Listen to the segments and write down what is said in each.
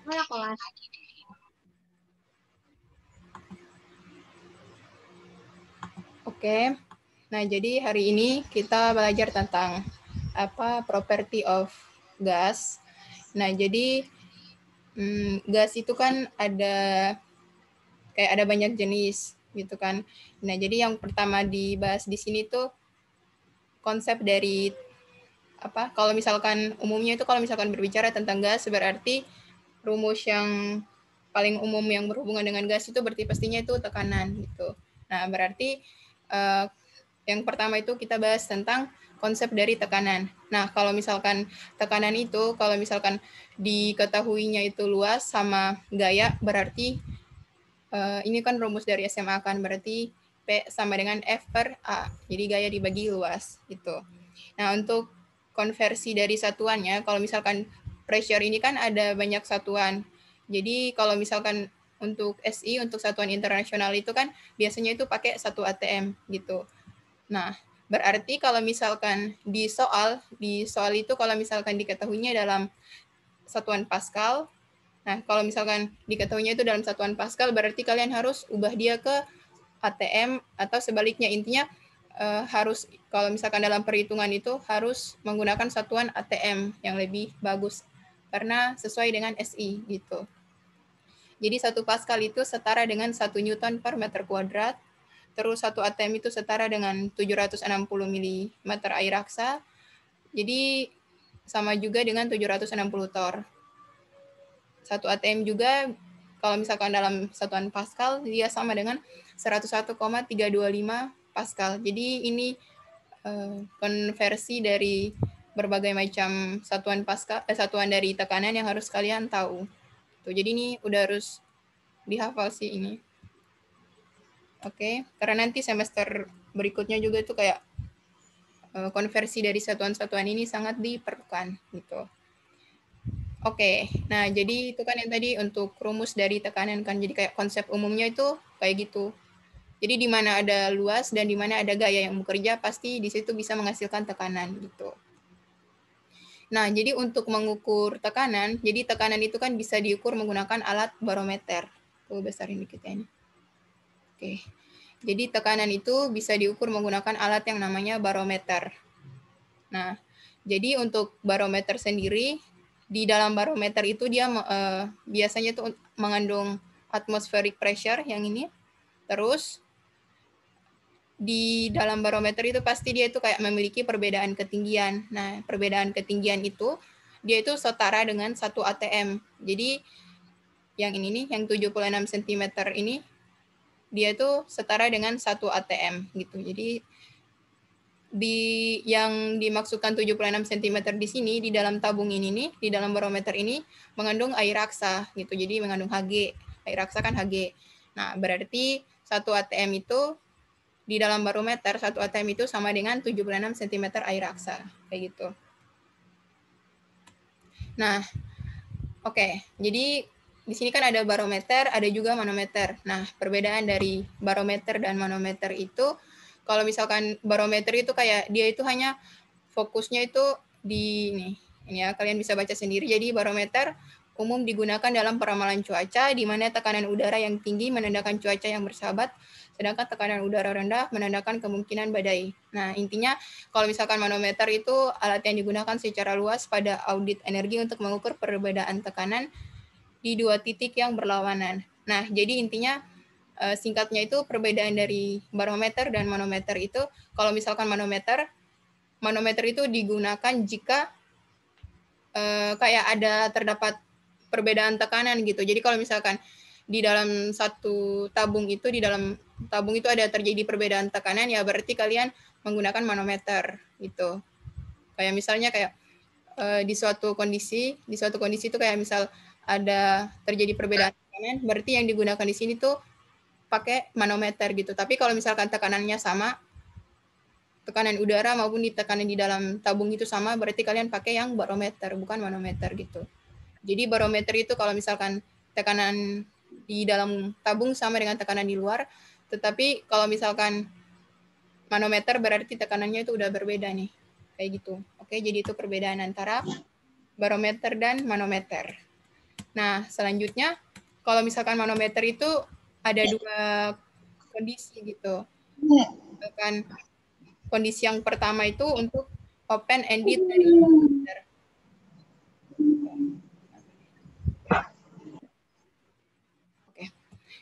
Mana kelas? Oke. Nah, jadi hari ini kita belajar tentang property of gas. Nah, jadi gas itu kan ada banyak jenis gitu kan. Nah, jadi yang pertama dibahas di sini tuh konsep dari kalau misalkan umumnya itu kalau misalkan berbicara tentang gas berarti rumus yang paling umum yang berhubungan dengan gas itu berarti pastinya itu tekanan gitu. Nah, berarti yang pertama itu kita bahas tentang konsep dari tekanan. Nah, kalau misalkan tekanan itu, kalau misalkan diketahuinya itu luas sama gaya, berarti ini kan rumus dari SMA kan, berarti P sama dengan F per A. Jadi gaya dibagi luas gitu. Nah, untuk konversi dari satuannya, kalau misalkan pressure ini kan ada banyak satuan. Jadi kalau misalkan untuk SI, untuk satuan internasional itu kan biasanya itu pakai 1 ATM gitu. Nah, berarti kalau misalkan di soal itu kalau misalkan diketahuinya dalam satuan Pascal, nah kalau misalkan diketahuinya itu dalam satuan Pascal, berarti kalian harus ubah dia ke ATM atau sebaliknya. Intinya harus kalau misalkan dalam perhitungan itu harus menggunakan satuan ATM yang lebih bagus karena sesuai dengan SI gitu. Jadi 1 Pascal itu setara dengan 1 Newton per meter kuadrat. Terus 1 ATM itu setara dengan 760 mm air raksa. Jadi sama juga dengan 760 torr. 1 ATM juga kalau misalkan dalam satuan Pascal dia sama dengan 101,325 Pascal. Jadi ini konversi dari berbagai macam satuan satuan dari tekanan yang harus kalian tahu. Tuh, jadi ini udah harus dihafal sih ini. Oke, karena nanti semester berikutnya juga itu kayak konversi dari satuan-satuan ini sangat diperlukan gitu. Oke, nah jadi itu kan yang tadi untuk rumus dari tekanan kan, jadi kayak konsep umumnya itu kayak gitu. Jadi di mana ada luas dan di mana ada gaya yang bekerja, pasti di situ bisa menghasilkan tekanan gitu. Nah, jadi untuk mengukur tekanan, jadi tekanan itu kan bisa diukur menggunakan alat barometer. Tuh besarin dikit ya ini. Oke. Jadi tekanan itu bisa diukur menggunakan alat yang namanya barometer. Nah, jadi untuk barometer sendiri, di dalam barometer itu dia biasanya tuh mengandung atmospheric pressure yang ini. Terus di dalam barometer itu pasti dia itu kayak memiliki perbedaan ketinggian. Nah, perbedaan ketinggian itu dia itu setara dengan 1 ATM. Jadi yang ini nih, yang 76 cm ini dia itu setara dengan 1 ATM gitu. Jadi yang dimaksudkan 76 cm di sini di dalam tabung ini nih, di dalam barometer ini mengandung air raksa gitu. Jadi mengandung Hg. Air raksa kan Hg. Nah, berarti 1 ATM itu di dalam barometer 1 ATM itu sama dengan 76 cm air raksa kayak gitu. Nah, oke. Jadi di sini kan ada barometer, ada juga manometer. Nah, perbedaan dari barometer dan manometer itu kalau misalkan barometer itu kayak dia itu hanya fokusnya itu di ini ya, kalian bisa baca sendiri. Jadi barometer umum digunakan dalam peramalan cuaca di mana tekanan udara yang tinggi menandakan cuaca yang bersahabat, sedangkan tekanan udara rendah menandakan kemungkinan badai. Nah, intinya kalau misalkan manometer itu alat yang digunakan secara luas pada audit energi untuk mengukur perbedaan tekanan di 2 titik yang berlawanan. Nah, jadi intinya singkatnya itu perbedaan dari barometer dan manometer itu, kalau misalkan manometer itu digunakan jika kayak terdapat perbedaan tekanan gitu. Jadi kalau misalkan di dalam satu tabung itu, ada terjadi perbedaan tekanan, ya berarti kalian menggunakan manometer gitu. Kayak misalnya kayak di suatu kondisi itu kayak misal ada terjadi perbedaan tekanan, berarti yang digunakan di sini tuh pakai manometer gitu. Tapi kalau misalkan tekanannya sama, tekanan udara maupun tekanan di dalam tabung itu sama, berarti kalian pakai yang barometer, bukan manometer gitu. Jadi barometer itu kalau misalkan tekanan di dalam tabung sama dengan tekanan di luar, tetapi kalau misalkan manometer berarti tekanannya itu udah berbeda nih, kayak gitu. Oke, jadi itu perbedaan antara barometer dan manometer. Nah, selanjutnya kalau misalkan manometer itu ada dua kondisi gitu. Misalkan kondisi yang pertama itu untuk open ended dari manometer. Oke.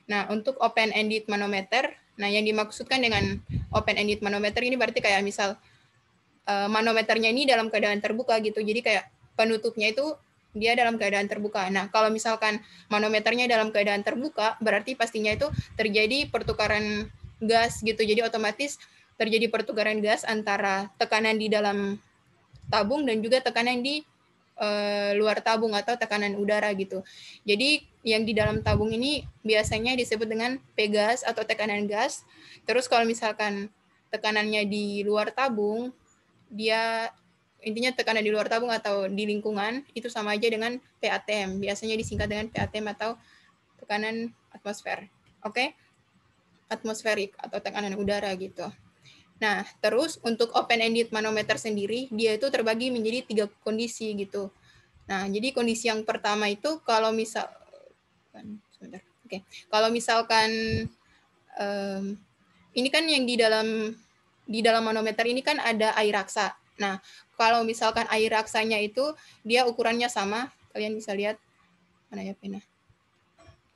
Nah, untuk open ended manometer, nah yang dimaksudkan dengan open ended manometer ini berarti kayak misal manometernya ini dalam keadaan terbuka gitu. Jadi kayak penutupnya itu dia dalam keadaan terbuka. Nah, kalau misalkan manometernya dalam keadaan terbuka, berarti pastinya itu terjadi pertukaran gas gitu. Jadi otomatis terjadi pertukaran gas antara tekanan di dalam tabung dan juga tekanan di luar tabung atau tekanan udara gitu. Jadi yang di dalam tabung ini biasanya disebut dengan P-gas atau tekanan gas. Terus kalau misalkan tekanannya di luar tabung, dia intinya tekanan di luar tabung atau di lingkungan itu sama aja dengan PATM. Biasanya disingkat dengan PATM atau tekanan atmosfer. Oke? Atmosferik atau tekanan udara gitu. Nah, terus untuk open-ended manometer sendiri, dia itu terbagi menjadi 3 kondisi gitu. Nah, jadi kondisi yang pertama itu kalau misal, sebentar, oke, kalau misalkan ini kan yang di dalam manometer ini kan ada air raksa. Nah, kalau misalkan air raksanya itu dia ukurannya sama, kalian bisa lihat mana ya pena.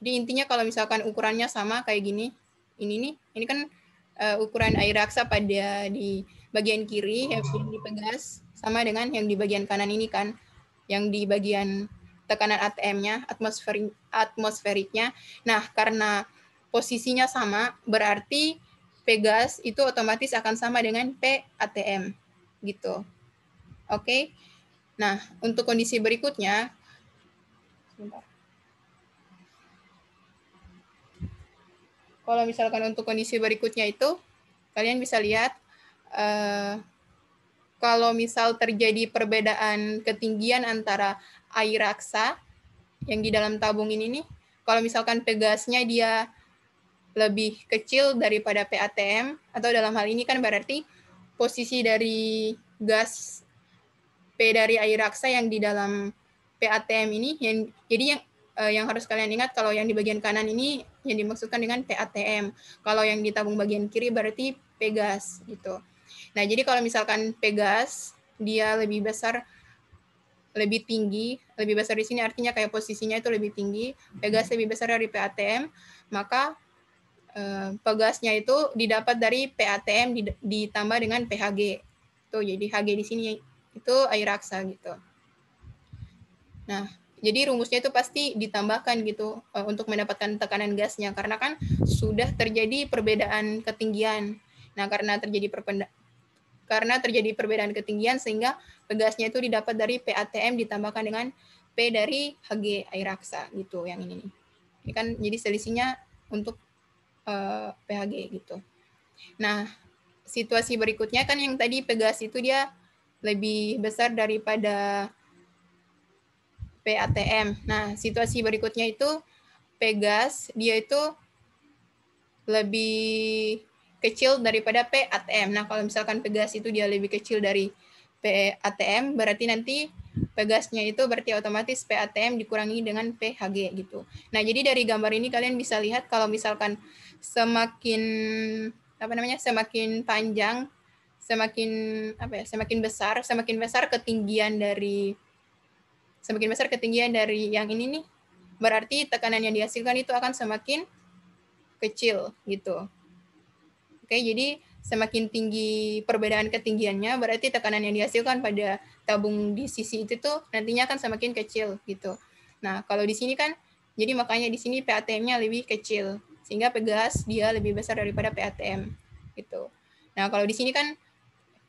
Jadi intinya kalau misalkan ukurannya sama kayak gini, ini kan ukuran air raksa pada di bagian kiri yang di P-gas sama dengan yang di bagian kanan ini kan, yang di bagian tekanan ATM-nya, atmosferiknya. Nah, karena posisinya sama, berarti P-gas itu otomatis akan sama dengan PATM gitu. Oke. Nah, untuk kondisi berikutnya, sebentar. Kalau misalkan untuk kondisi berikutnya itu, kalian bisa lihat kalau misal terjadi perbedaan ketinggian antara air raksa yang di dalam tabung ini nih, kalau misalkan P-gasnya dia lebih kecil daripada PATM, atau dalam hal ini kan berarti posisi dari gas P dari air raksa yang di dalam PATM ini, jadi yang harus kalian ingat kalau yang di bagian kanan ini yang dimaksudkan dengan PATM. Kalau yang di tabung bagian kiri berarti P-gas gitu. Nah, jadi kalau misalkan P-gas dia lebih besar, lebih tinggi, lebih besar di sini artinya kayak posisinya itu lebih tinggi, P-gas lebih besar dari PATM, maka P-gasnya itu didapat dari PATM ditambah dengan PHG. Tuh, jadi Hg di sini itu air raksa gitu. Nah, jadi rumusnya itu pasti ditambahkan gitu untuk mendapatkan tekanan gasnya karena kan sudah terjadi perbedaan ketinggian. Nah, karena terjadi perbedaan ketinggian sehingga P-gasnya itu didapat dari PATM ditambahkan dengan P dari Hg air raksa gitu yang ini nih. Ini kan jadi selisihnya untuk PHG gitu. Nah, situasi berikutnya kan yang tadi P-gas itu dia lebih besar daripada PATM. Nah, situasi berikutnya itu P-gas dia itu lebih kecil daripada PATM. Nah, kalau misalkan P-gas itu dia lebih kecil dari PATM, berarti nanti P-gasnya itu berarti otomatis PATM dikurangi dengan PHG gitu. Nah, jadi dari gambar ini kalian bisa lihat kalau misalkan semakin semakin panjang, semakin besar ketinggian dari yang ini nih, berarti tekanan yang dihasilkan itu akan semakin kecil gitu. Oke, jadi semakin tinggi perbedaan ketinggiannya, berarti tekanan yang dihasilkan pada tabung di sisi itu tuh nantinya akan semakin kecil gitu. Nah, kalau di sini kan, jadi makanya di sini PATM-nya lebih kecil, sehingga P-gas dia lebih besar daripada PATM gitu. Nah, kalau di sini kan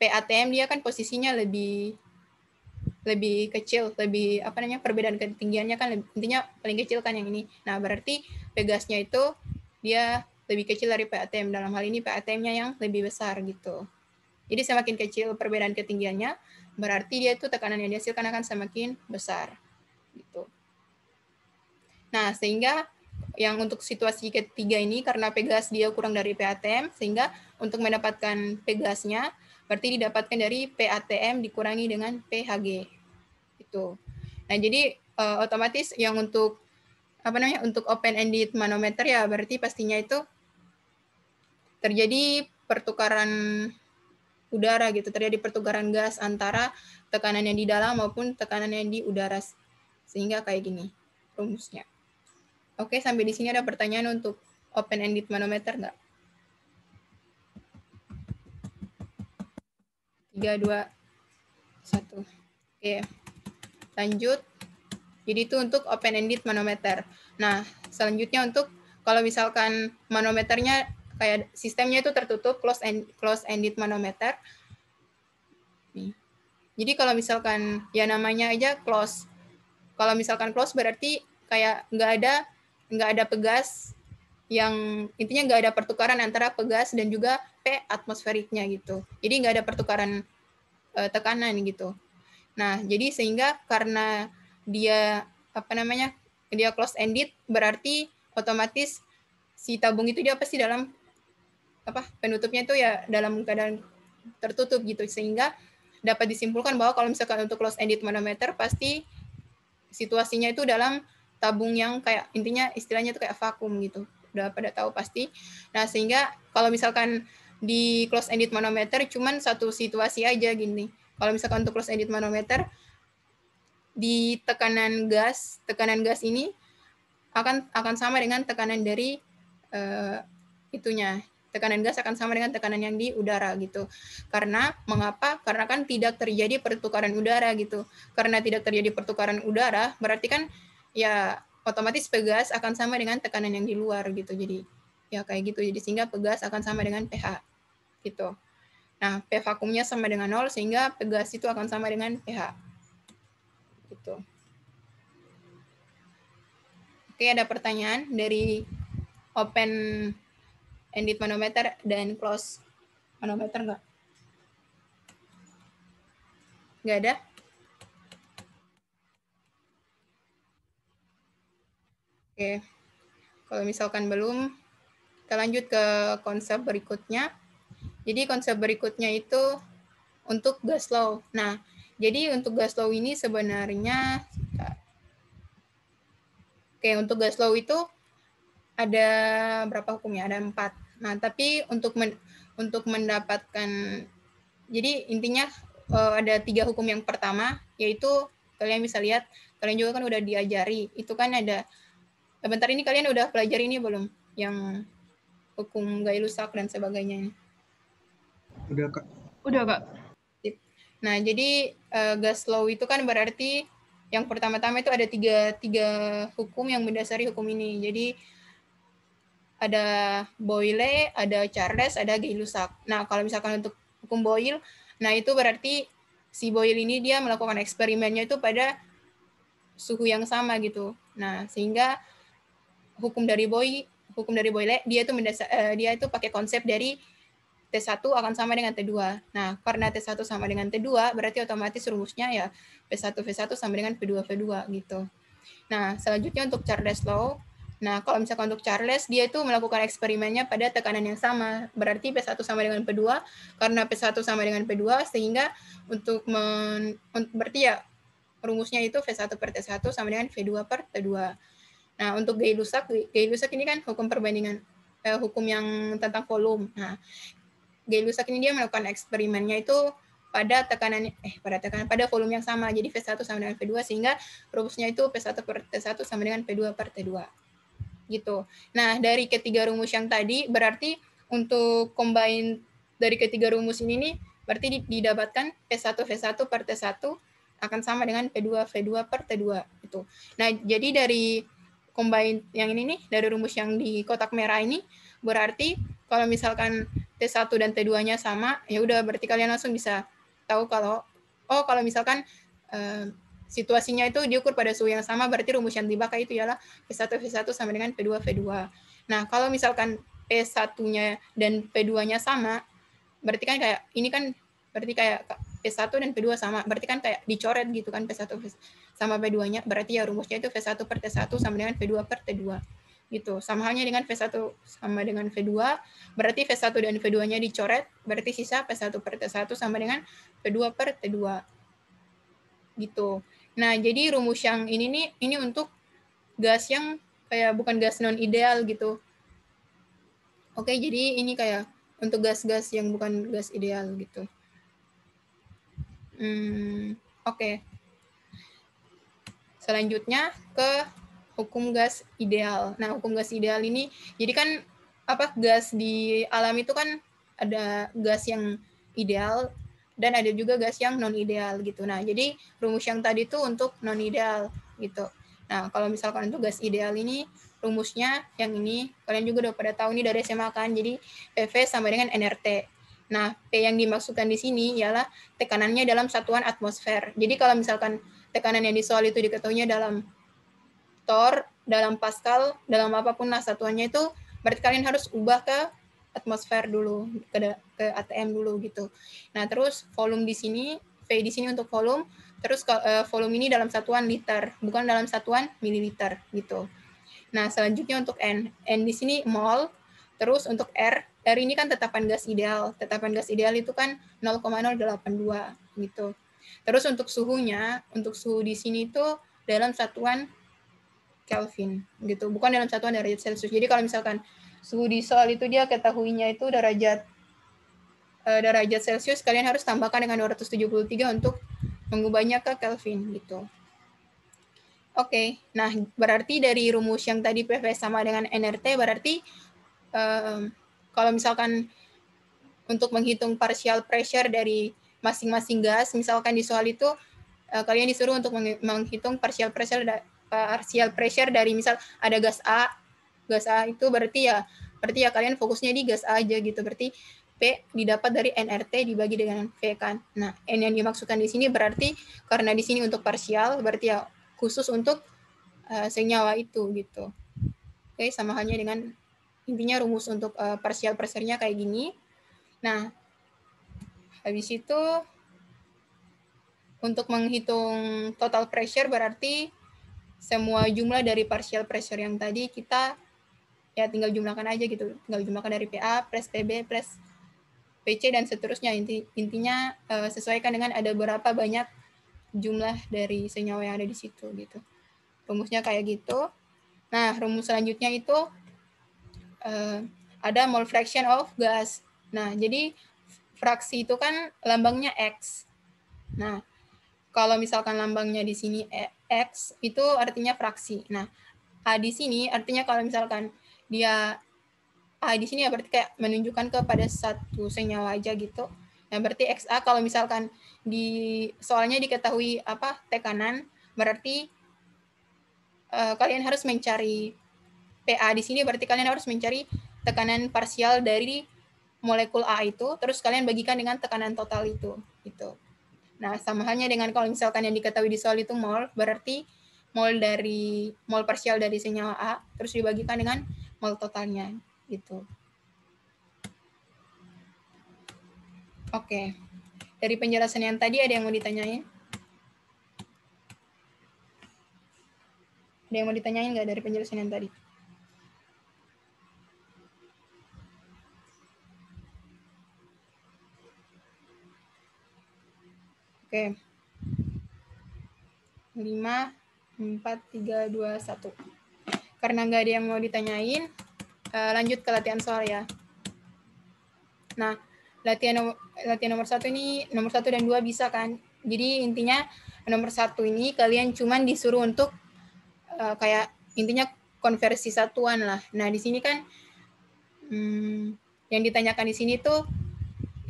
PATM dia kan posisinya lebih kecil, perbedaan ketinggiannya kan intinya paling kecil kan yang ini. Nah, berarti P-gasnya itu dia lebih kecil dari PATM. Dalam hal ini PATM-nya yang lebih besar gitu. Jadi semakin kecil perbedaan ketinggiannya, berarti dia itu tekanan yang dihasilkan akan semakin besar gitu. Nah, sehingga yang untuk situasi ketiga ini karena P-gas dia kurang dari PATM, sehingga untuk mendapatkan P-gasnya berarti didapatkan dari PATM dikurangi dengan PHG. Gitu. Nah, jadi otomatis yang untuk untuk open ended manometer ya berarti pastinya itu terjadi pertukaran udara gitu, terjadi pertukaran gas antara tekanan yang di dalam maupun tekanan yang di udara, sehingga kayak gini rumusnya. Oke, sampai di sini ada pertanyaan untuk open ended manometer nggak? 3, 2, 1. Oke, lanjut. Jadi itu untuk open ended manometer. Nah, selanjutnya untuk kalau misalkan manometernya kayak sistemnya itu tertutup, close ended manometer. Nih. Jadi kalau misalkan ya namanya aja close. Kalau misalkan close berarti kayak nggak ada pegas, yang intinya nggak ada pertukaran antara pegas dan juga P atmosferiknya gitu. Jadi nggak ada pertukaran tekanan gitu. Nah, jadi sehingga karena dia dia close ended berarti otomatis si tabung itu dia pasti dalam penutupnya itu ya dalam keadaan tertutup gitu, sehingga dapat disimpulkan bahwa kalau misalkan untuk close ended manometer pasti situasinya itu dalam tabung yang kayak intinya istilahnya itu kayak vakum gitu. Udah pada tahu pasti. Nah, sehingga kalau misalkan di close ended manometer cuman satu situasi aja gini. Kalau misalkan untuk close ended manometer di tekanan gas ini akan sama dengan tekanan dari tekanan gas akan sama dengan tekanan yang di udara gitu. Karena mengapa? Karena kan tidak terjadi pertukaran udara gitu. Karena tidak terjadi pertukaran udara, berarti kan ya otomatis pegas akan sama dengan tekanan yang di luar gitu. Jadi ya kayak gitu. Jadi sehingga pegas akan sama dengan pH gitu. Nah, P vakumnya sama dengan 0 sehingga pegas itu akan sama dengan pH. Gitu. Oke, ada pertanyaan dari open ended manometer dan close manometer nggak? Nggak ada? Oke, kalau misalkan belum, kita lanjut ke konsep berikutnya. Jadi konsep berikutnya itu untuk gas law. Nah, jadi untuk gas law ini sebenarnya, untuk gas law itu ada berapa hukumnya? Ada 4. Nah, tapi untuk mendapatkan, jadi intinya ada 3 hukum yang pertama, yaitu kalian bisa lihat, kalian juga kan udah diajari, itu kan ada, bentar ini kalian udah pelajari ini belum? Yang hukum Gay-Lussac dan sebagainya. Udah, Kak. Udah, Kak. Nah, jadi gas law itu kan berarti yang pertama-tama itu ada tiga hukum yang mendasari hukum ini. Jadi ada Boyle, ada Charles, ada Gay-Lussac. Nah, kalau misalkan untuk hukum Boyle, nah itu berarti si Boyle ini dia melakukan eksperimennya itu pada suhu yang sama gitu. Nah, sehingga hukum dari Boyle dia itu pakai konsep dari T1 akan sama dengan T2. Nah, karena T1 sama dengan T2, berarti otomatis rumusnya ya P1 V1 sama dengan P2 V2 gitu. Nah, selanjutnya untuk Charles Law. Nah, kalau misalkan untuk Charles, dia itu melakukan eksperimennya pada tekanan yang sama. Berarti P1 sama dengan P2, karena P1 sama dengan P2, sehingga berarti ya rumusnya itu V1 per T1 sama dengan V2 per T2. Nah, untuk Gay-Lussac ini kan hukum perbandingan, hukum yang tentang volume. Nah, Gay-Lussac ini dia melakukan eksperimennya itu pada volume yang sama. Jadi V1 sama dengan V2 sehingga rumusnya itu P1 per T1 sama dengan P2 per T2. Gitu. Nah, dari ketiga rumus yang tadi berarti untuk combine dari ketiga rumus ini nih berarti didapatkan P1 V1 per T1 akan sama dengan P2 V2 per T2 itu. Nah, jadi dari combine yang ini nih, dari rumus yang di kotak merah ini berarti kalau misalkan T1 dan T2-nya sama, ya udah berarti kalian langsung bisa tahu kalau misalkan situasinya itu diukur pada suhu yang sama, berarti rumus yang dipakai itu ialah P1 V1 sama dengan P2 V2. Nah, kalau misalkan P1-nya dan P2-nya sama, berarti kan kayak ini kan berarti kayak P1 dan P2 sama, berarti kan kayak dicoret gitu kan P1 sama P2-nya, berarti ya rumusnya itu V1 per T1 sama dengan V2 per T2. Gitu. Sama halnya dengan V1 sama dengan V2, berarti V1 dan V2-nya dicoret, berarti sisa P1 per T1 sama dengan V2 per T2. Gitu. Nah, jadi rumus yang ini nih, ini untuk gas yang kayak bukan gas non ideal gitu. Oke, jadi ini kayak untuk gas-gas yang bukan gas ideal gitu. Oke. Selanjutnya ke hukum gas ideal. Nah, hukum gas ideal ini, jadi kan apa gas di alam itu kan ada gas yang ideal dan ada juga gas yang non ideal gitu. Nah, jadi rumus yang tadi itu untuk non ideal gitu. Nah, kalau misalkan untuk gas ideal ini rumusnya yang ini kalian juga udah pada tahu nih dari SMA kan. Jadi PV sama dengan nRT. Nah, P yang dimaksudkan di sini ialah tekanannya dalam satuan atmosfer. Jadi kalau misalkan tekanan yang di soal itu diketahuinya dalam Torr, dalam Pascal, dalam apapun lah satuannya itu, berarti kalian harus ubah ke atmosfer dulu, ke ATM dulu gitu. Nah, terus volume di sini, V di sini untuk volume, terus volume ini dalam satuan liter, bukan dalam satuan mililiter gitu. Nah, selanjutnya untuk N di sini mol, terus untuk R ini kan tetapan gas ideal. Tetapan gas ideal itu kan 0,082 gitu. Terus untuk suhunya, untuk suhu di sini itu dalam satuan Kelvin gitu, bukan dalam satuan derajat Celcius. Jadi kalau misalkan suhu di soal itu dia ketahuinya itu derajat Celcius, kalian harus tambahkan dengan 273 untuk mengubahnya ke Kelvin gitu. Oke, nah berarti dari rumus yang tadi PV sama dengan nRT berarti kalau misalkan untuk menghitung partial pressure dari masing-masing gas, misalkan di soal itu kalian disuruh untuk menghitung partial pressure dari misal ada gas A itu berarti ya kalian fokusnya di gas A aja gitu, berarti P didapat dari nRT dibagi dengan V kan. Nah, N yang dimaksudkan di sini berarti karena di sini untuk parsial berarti ya khusus untuk senyawa itu gitu. Oke, sama halnya dengan intinya rumus untuk partial pressure-nya kayak gini. Nah, habis itu untuk menghitung total pressure berarti semua jumlah dari partial pressure yang tadi kita ya tinggal jumlahkan aja gitu. Tinggal jumlahkan dari PA plus PB plus PC dan seterusnya. Intinya sesuaikan dengan ada berapa banyak jumlah dari senyawa yang ada di situ gitu. Rumusnya kayak gitu. Nah, rumus selanjutnya itu ada mole fraction of gas. Nah, jadi fraksi itu kan lambangnya X. Nah, kalau misalkan lambangnya di sini X itu artinya fraksi. Nah, A di sini artinya kalau misalkan dia A di sini ya berarti kayak menunjukkan kepada satu senyawa aja gitu. Nah, berarti XA kalau misalkan di soalnya diketahui apa tekanan, berarti kalian harus mencari PA di sini berarti kalian harus mencari tekanan parsial dari molekul A itu, terus kalian bagikan dengan tekanan total itu gitu. Nah, sama halnya dengan kalau misalkan yang diketahui di soal itu mol, berarti mol parsial dari senyawa A terus dibagikan dengan mol totalnya gitu. Oke. Dari penjelasan yang tadi ada yang mau ditanyain? Ada yang mau ditanyain nggak dari penjelasan yang tadi? Oke. 5, 4, 3, 2, 1. Karena nggak ada yang mau ditanyain, lanjut ke latihan soal ya. Nah, latihan nomor 1 ini, nomor 1 dan 2 bisa kan? Jadi intinya nomor 1 ini kalian cuman disuruh untuk kayak intinya konversi satuan lah. Nah, di sini kan yang ditanyakan di sini tuh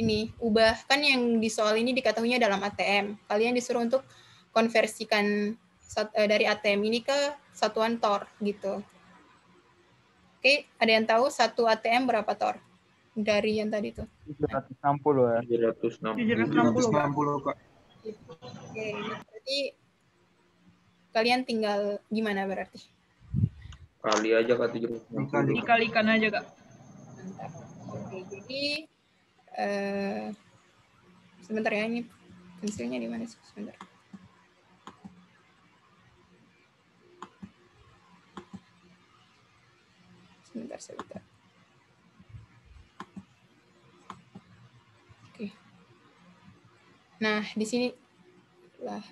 ini ubah kan yang di soal ini diketahuinya dalam ATM. Kalian disuruh untuk konversikan dari ATM ini ke satuan Torr gitu. Oke, ada yang tahu satu ATM berapa Torr? Dari yang tadi tuh. 760 ya. 760 Kak. Oke, berarti kalian tinggal gimana berarti? Kali aja Kak 760. Dikalikan aja Kak. Mantap. Oke, jadi sebentar ya, ini pensilnya di mana sih? Sebentar. Sebentar. Oke. Nah, di sini lah.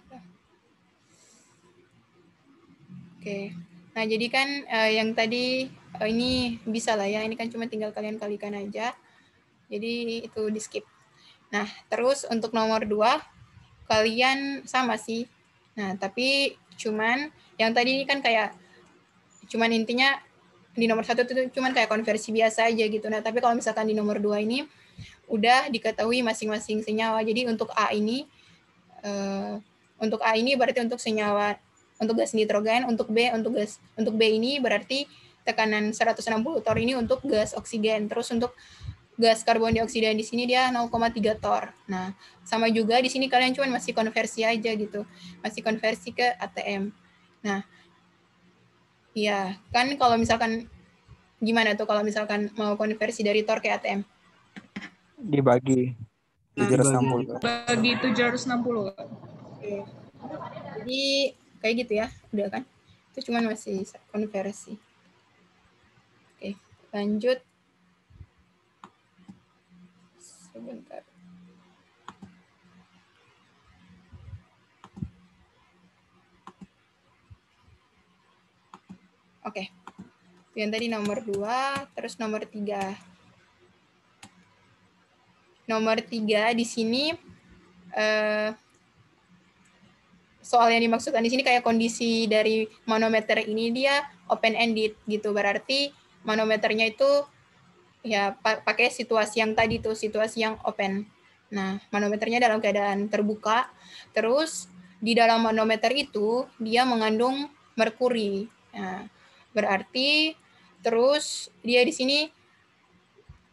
Oke. Nah, jadi kan yang tadi ini bisa lah ya. Ini kan cuma tinggal kalian kalikan aja. Jadi itu di skip. Nah, terus untuk nomor 2 kalian sama sih. Nah, tapi cuman yang tadi ini kan kayak cuman intinya di nomor 1 itu cuman kayak konversi biasa aja gitu. Nah, tapi kalau misalkan di nomor 2 ini udah diketahui masing-masing senyawa. Jadi untuk A ini berarti untuk senyawa untuk gas nitrogen, untuk B ini berarti tekanan 160 torr ini untuk gas oksigen. Terus untuk gas karbon dioksida di sini dia 0,3 torr. Nah, sama juga di sini kalian cuma masih konversi aja gitu. Masih konversi ke ATM. Nah, ya, kan kalau misalkan gimana tuh kalau misalkan mau konversi dari torr ke ATM? Dibagi 760. Bagi 760. Oke. Jadi kayak gitu ya, udah kan? Itu cuma masih konversi. Oke, lanjut. Sebentar. Oke. Yang tadi nomor 2, terus nomor 3. Nomor 3 di sini soal yang dimaksudkan di sini kayak kondisi dari manometer ini dia open ended gitu. Berarti manometernya itu ya pakai situasi yang tadi tuh, situasi yang open. Nah, manometernya dalam keadaan terbuka. Terus di dalam manometer itu dia mengandung merkuri. Nah, berarti terus dia di sini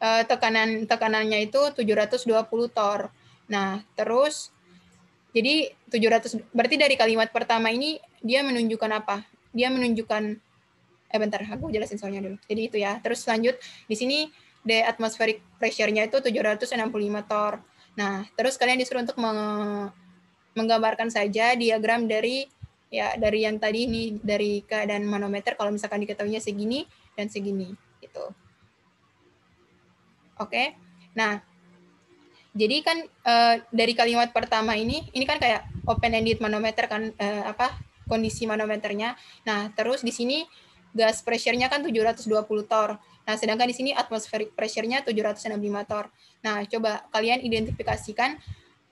tekanannya itu 720 torr. Nah, terus jadi 700 berarti dari kalimat pertama ini dia menunjukkan apa? Dia menunjukkan bentar, aku jelasin soalnya dulu. Jadi itu ya. Terus lanjut di sini the atmospheric pressure-nya itu 765 torr. Nah, terus kalian disuruh untuk menggambarkan saja diagram dari yang tadi ini dari keadaan manometer kalau misalkan diketahuinya segini dan segini gitu. Oke. Nah, jadi kan dari kalimat pertama ini kan kayak open ended manometer kan kondisi manometernya. Nah, terus di sini gas pressure-nya kan 720 torr. Nah, sedangkan di sini atmospheric pressure-nya 765 torr. Nah, coba kalian identifikasikan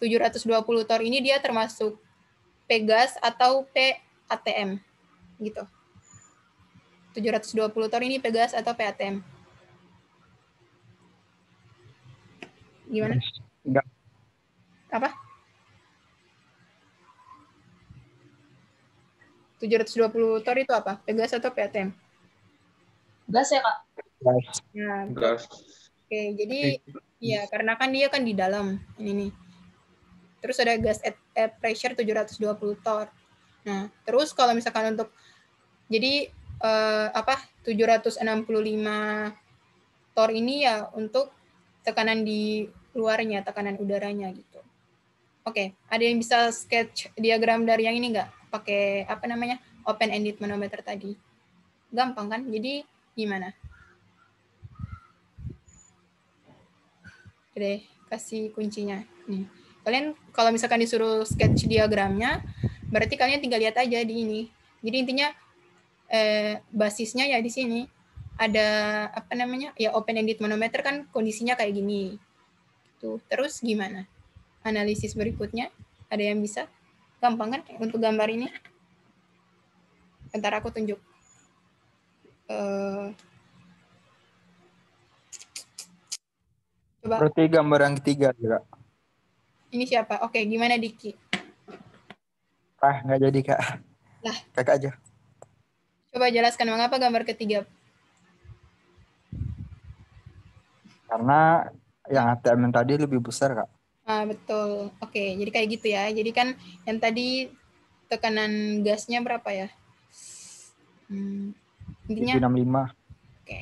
720 torr ini dia termasuk P gas atau P ATM gitu. 720 torr ini P gas atau P ATM? Gimana? Enggak. Apa? 720 torr itu apa? P gas atau P ATM? Gas ya, Kak? Gas. Nah, Gas. oke, jadi ya karena kan dia kan di dalam ini nih. Terus ada gas at pressure 720 torr. Nah, terus kalau misalkan untuk jadi 765 torr ini ya untuk tekanan di luarnya, tekanan udaranya gitu. Oke, ada yang bisa sketch diagram dari yang ini nggak? Pakai apa namanya? Open ended manometer tadi. Gampang kan? Jadi gimana? Oke, kasih kuncinya. Nih. Kalian kalau misalkan disuruh sketch diagramnya, berarti kalian tinggal lihat aja di ini. Jadi intinya basisnya ya di sini ada apa namanya? Ya open ended manometer kan kondisinya kayak gini. Tuh, terus gimana? Analisis berikutnya ada yang bisa? Gampang kan untuk gambar ini? Bentar aku tunjuk. Coba. Berarti gambar yang ketiga juga. Ini siapa? Oke, gimana Diki? Nggak jadi, Kak. Lah. Kakak aja. Coba jelaskan mengapa gambar ketiga. Karena yang ATM yang tadi lebih besar, Kak. Betul. Oke, jadi kayak gitu ya. Jadi kan yang tadi tekanan gasnya berapa ya? Intinya 765. Oke.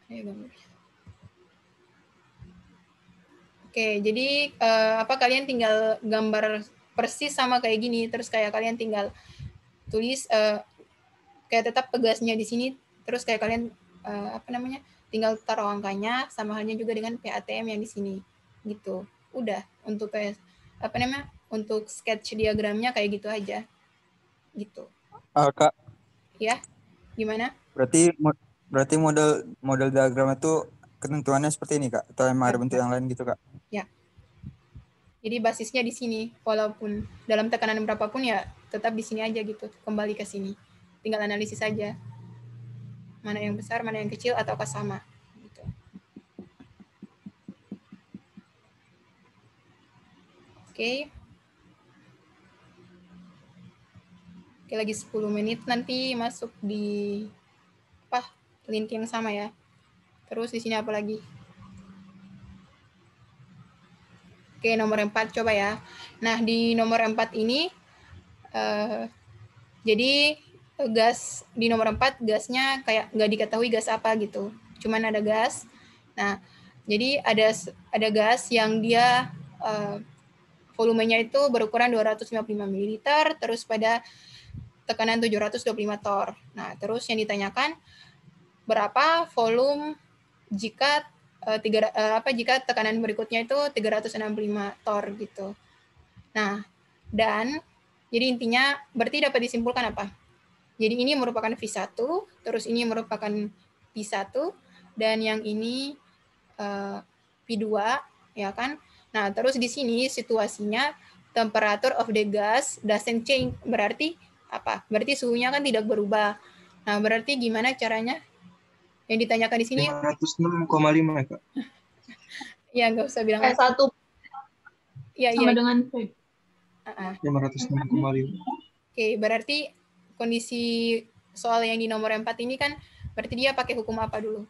Ayo gambar. Oke, jadi kalian tinggal gambar persis sama kayak gini, terus kayak kalian tinggal tulis kayak tetap pegasnya di sini, terus kayak kalian tinggal taruh angkanya, sama halnya juga dengan PATM yang di sini, gitu. Udah untuk kayak untuk sketch diagramnya kayak gitu aja. gitu. Kak, Ya, gimana? berarti model diagram itu ketentuannya seperti ini, Kak? Atau emang ada bentuk yang lain gitu, Kak? Ya. Jadi basisnya di sini, walaupun dalam tekanan berapapun ya tetap di sini aja gitu, kembali ke sini. Tinggal analisis saja. Mana yang besar, mana yang kecil, ataukah sama. Gitu. Oke. Oke, lagi 10 menit nanti masuk di link yang sama ya. Terus di sini apa lagi? Oke, nomor 4 coba ya. Nah, di nomor 4 ini jadi gas di nomor 4 gasnya kayak nggak diketahui gas apa gitu. Cuman ada gas. Nah, jadi ada gas yang dia volumenya itu berukuran 255 ml terus pada tekanan 725 torr. Nah, terus yang ditanyakan berapa volume jika jika tekanan berikutnya itu 365 torr gitu. Nah, dan jadi intinya berarti dapat disimpulkan apa? Jadi ini merupakan V1, terus ini merupakan P1, dan yang ini P2, ya kan? Nah, terus di sini situasinya temperature of the gas doesn't change, berarti apa? Berarti suhunya kan tidak berubah. Nah, berarti gimana caranya? Yang ditanyakan di sini 506,5 ya, Kak. Ya, nggak usah bilang P1 ya, sama ya. dengan 506,5. Oke, berarti kondisi soal yang di nomor 4 ini kan berarti dia pakai hukum apa dulu?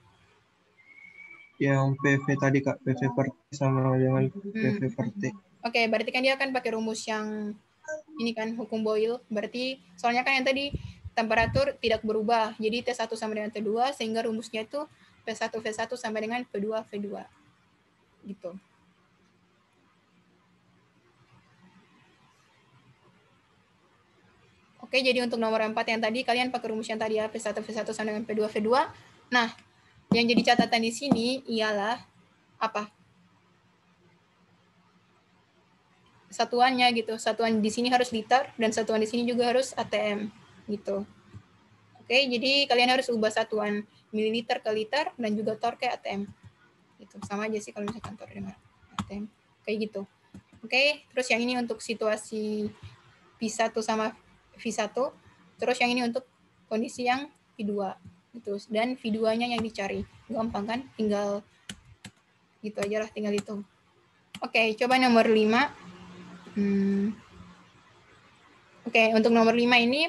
Yang PV tadi, Kak, PV per T sama dengan PV per T. Oke, berarti kan dia akan pakai rumus yang ini kan, hukum Boyle. Berarti soalnya kan yang tadi temperatur tidak berubah. Jadi T1 sama dengan T2, sehingga rumusnya itu P1 V1 sama dengan P2 V2. Gitu. Oke, jadi untuk nomor 4 yang tadi, kalian pakai rumus yang tadi ya, P1 V1 sama dengan P2 V2. Nah, yang jadi catatan di sini ialah apa? Satuannya gitu. Satuan di sini harus liter dan satuan di sini juga harus ATM gitu. Oke, jadi kalian harus ubah satuan mililiter ke liter dan juga torr ke ATM. Gitu. Sama aja sih kalau misalkan torr dengan ATM. Kayak gitu. Oke, terus yang ini untuk situasi P1 sama V1. Terus yang ini untuk kondisi yang V2 gitu. Dan V2-nya yang dicari. Gampang kan? Tinggal gitu aja lah, tinggal hitung. Oke, coba nomor 5. Oke, untuk nomor 5 ini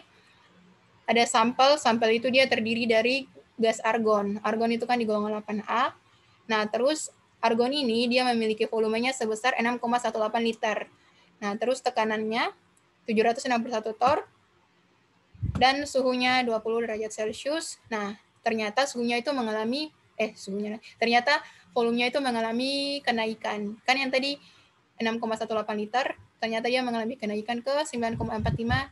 ada sampel itu dia terdiri dari gas argon. Argon itu kan di golongan 8A. Nah, terus argon ini dia memiliki volumenya sebesar 6,18 liter. Nah, terus tekanannya 761 torr dan suhunya 20 derajat Celcius. Nah, ternyata ternyata volumenya itu mengalami kenaikan. Kan yang tadi 6,18 liter, ternyata dia mengalami kenaikan ke 9,45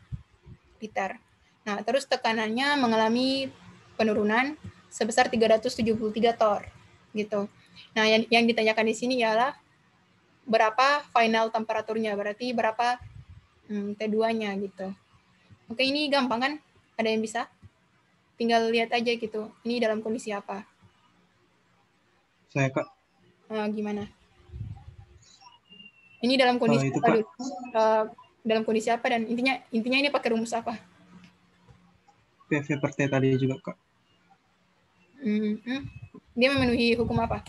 liter. Nah, terus tekanannya mengalami penurunan sebesar 373 torr gitu. Nah, yang ditanyakan di sini ialah berapa final temperaturnya, berarti berapa T2-nya gitu. Oke, ini gampang kan? Ada yang bisa? Tinggal lihat aja gitu. Ini dalam kondisi apa? Saya, Kak. Gimana? Ini dalam kondisi itu, apa Kak. dulu? Dalam kondisi apa dan intinya ini pakai rumus apa? PV per T tadi juga, Kak. Dia memenuhi hukum apa?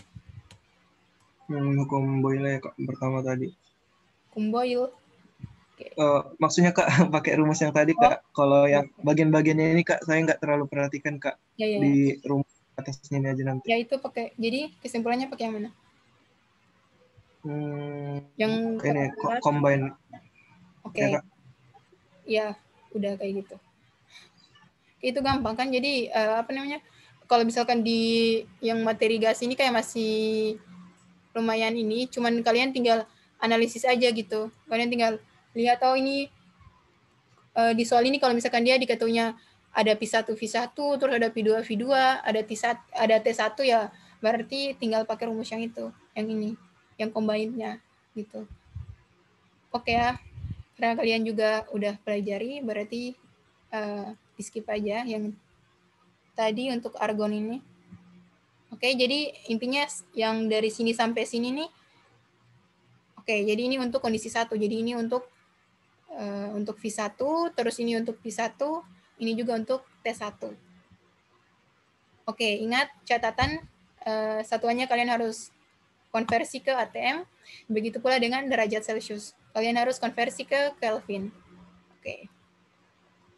Hukum Boyle ya, Kak, pertama tadi. Hukum Boyle. Maksudnya, Kak, pakai rumus yang tadi, Kak. Kalau yang bagian-bagiannya ini, Kak, saya nggak terlalu perhatikan, Kak. Di rumus atasnya ini aja nanti. Ya, itu pakai. Jadi kesimpulannya pakai yang mana? Yang ini combine. Oke. Ya, udah kayak gitu. Itu gampang kan? Jadi kalau misalkan di yang materi gas ini kayak masih lumayan ini, cuman kalian tinggal analisis aja gitu. Kalian tinggal lihat, ini di soal ini kalau misalkan dia dikatakannya ada P1 V1, terus ada P2 V2, ada T1 ya, berarti tinggal pakai rumus yang itu, yang ini, yang combine-nya gitu. Oke ya, karena kalian juga udah pelajari, berarti di skip aja yang tadi untuk argon ini. Oke, jadi intinya yang dari sini sampai sini nih. Oke, jadi ini untuk kondisi 1. Jadi ini untuk V1, terus ini untuk P1, ini juga untuk T1. Oke, ingat catatan satuannya kalian harus konversi ke ATM, begitu pula dengan derajat Celcius. Kalian harus konversi ke Kelvin. Oke.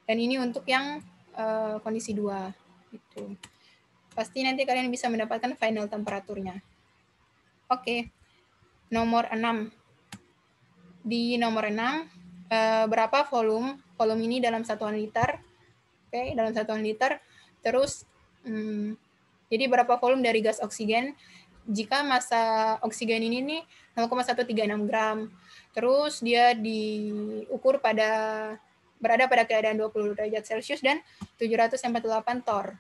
Dan ini untuk yang kondisi 2. Gitu. Pasti nanti kalian bisa mendapatkan final temperaturnya. Oke. Nomor 6. Di nomor 6, berapa volume? Volume ini dalam satuan liter. Oke, dalam satuan liter. Terus, jadi berapa volume dari gas oksigen? Jika massa oksigen ini nih 0,136 gram. Terus dia diukur berada pada keadaan 20 derajat Celcius dan 748 torr.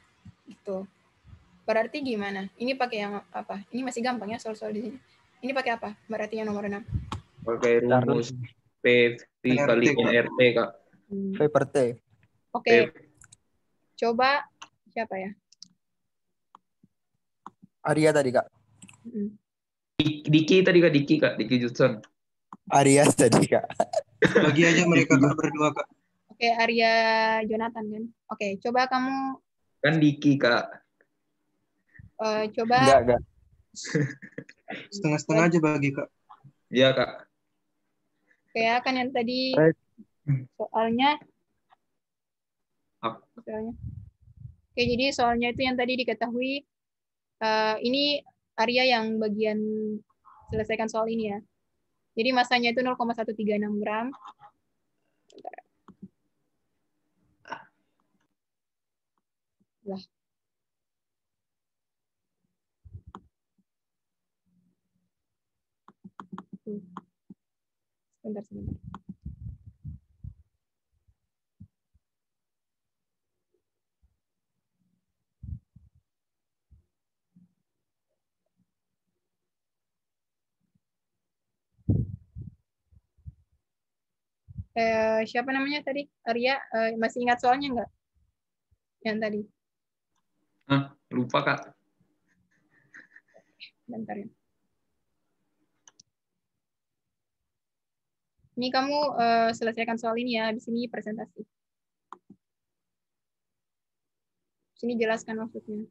Gitu. Berarti gimana? Ini pakai yang apa? Ini masih gampang ya soal-soal di sini. Ini pakai apa? Berarti yang nomor 6. Pakai rumus PV kali RT, Kak. V per T. Oke. Coba siapa ya? Arya tadi, Kak. Diki tadi, Kak. Diki Judson. Arya tadi, Kak. Bagi aja mereka Kak berdua, Kak. Oke, Arya Jonathan kan. Oke, coba kamu. Kan Diki, Kak. Coba. Enggak. Setengah-setengah aja bagi, Kak. Iya, Kak. Oke, ya kan yang tadi soalnya. Oke, jadi soalnya itu yang tadi diketahui. Ini Arya yang bagian selesaikan soal ini ya. Jadi masanya itu 0,136 gram. Lah. Sebentar. Siapa namanya tadi? Arya, masih ingat soalnya nggak? Yang tadi. Lupa, Kak. Bentar ya. Ini kamu selesaikan soal ini ya, di sini presentasi. Sini jelaskan maksudnya.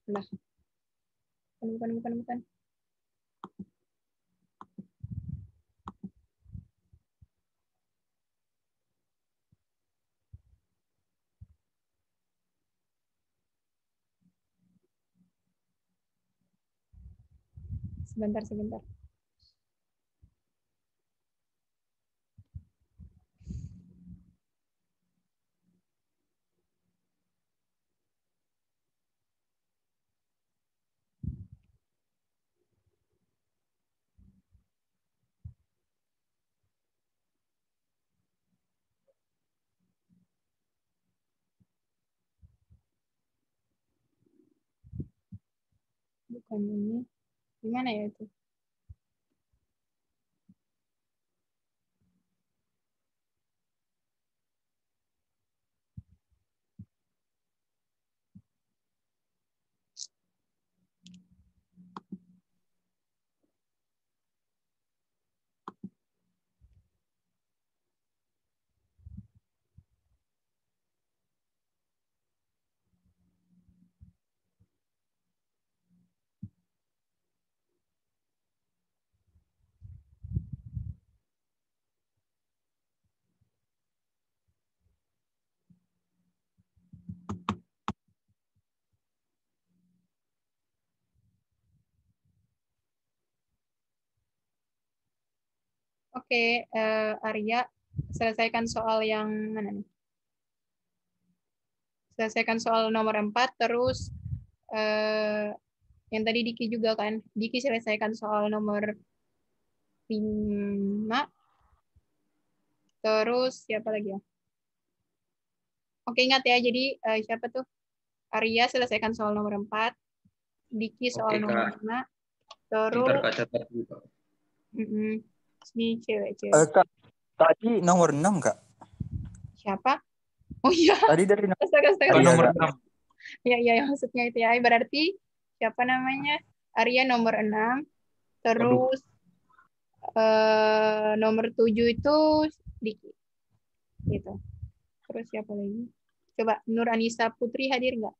Lah. Bukan. Sebentar. Bukan ini. Gimana ya itu? Oke, Arya, selesaikan soal yang mana nih? Selesaikan soal nomor 4, terus yang tadi Diki juga kan. Diki selesaikan soal nomor 5. Terus siapa lagi ya? Oke, ingat ya, jadi siapa tuh? Arya selesaikan soal nomor 4, Diki soal nomor 5, Terus Kak catat juga. ini cewek-cewek. Kak, tadi nomor 6 Kak. Siapa? Oh iya. Tadi dari Astaga. Nomor Kak. 6. Ya, maksudnya itu ya. Berarti siapa namanya? Arya nomor 6. Terus nomor 7 itu Diki. Gitu. Terus siapa lagi? Coba Nur Anissa Putri hadir nggak?